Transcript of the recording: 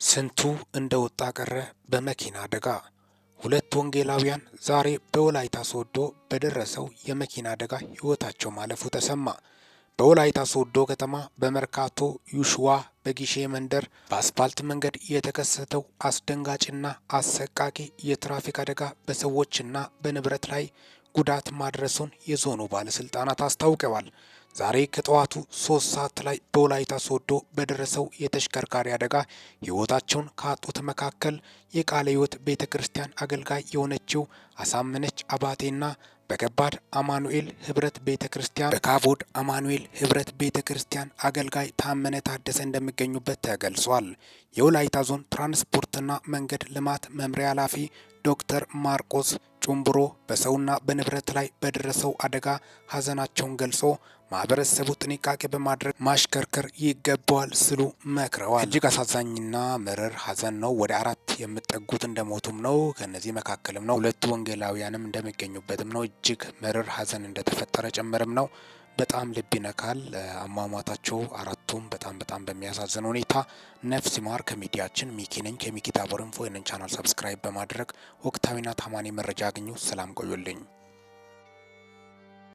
ስንቱ እንደወጣ ቀረ በመኪና አደጋ። ሁለት ወንጌላውያን ዛሬ በወላይታ ሶዶ በደረሰው የመኪና አደጋ ሕይወታቸው ማለፉ ተሰማ። በወላይታ ሶዶ ከተማ በመርካቶ ዩሽዋ በጊሼ መንደር በአስፓልት መንገድ የተከሰተው አስደንጋጭና አሰቃቂ የትራፊክ አደጋ በሰዎችና በንብረት ላይ ጉዳት ማድረሱን የዞኑ ባለስልጣናት አስታውቀዋል። ዛሬ ከጠዋቱ 3 ሰዓት ላይ በወላይታ ሶዶ በደረሰው የተሽከርካሪ አደጋ ሕይወታቸውን ካጡት መካከል የቃለ ሕይወት ቤተ ክርስቲያን አገልጋይ የሆነችው አሳመነች አባቴና በከባድ አማኑኤል ህብረት ቤተ ክርስቲያን በካቦድ አማኑኤል ህብረት ቤተ ክርስቲያን አገልጋይ ታመነ ታደሰ እንደሚገኙበት ተገልጿል። የወላይታ ዞን ትራንስፖርትና መንገድ ልማት መምሪያ ኃላፊ ዶክተር ማርቆስ ጩምብሮ በሰውና በንብረት ላይ በደረሰው አደጋ ሀዘናቸውን ገልጾ ማህበረሰቡ ጥንቃቄ በማድረግ ማሽከርከር ይገባዋል ሲሉ መክረዋል። እጅግ አሳዛኝና መረር ሀዘን ነው። ወደ 4 የሚጠጉት እንደሞቱም ነው። ከነዚህ መካከልም ነው 2 ወንጌላውያንም እንደሚገኙበትም ነው። እጅግ መረር ሀዘን እንደተፈጠረ ጭምርም ነው። በጣም ልብ ይነካል። አሟሟታቸው 4ቱም በጣም በሚያሳዝን ሁኔታ ነፍስ ይማር። ከሚዲያችን ሚኪ ነኝ ከሚኪ ታቦር ኢንፎ። ይህንን ቻናል ሰብስክራይብ በማድረግ ወቅታዊና ታማኒ መረጃ አግኙ። ሰላም ቆዩልኝ።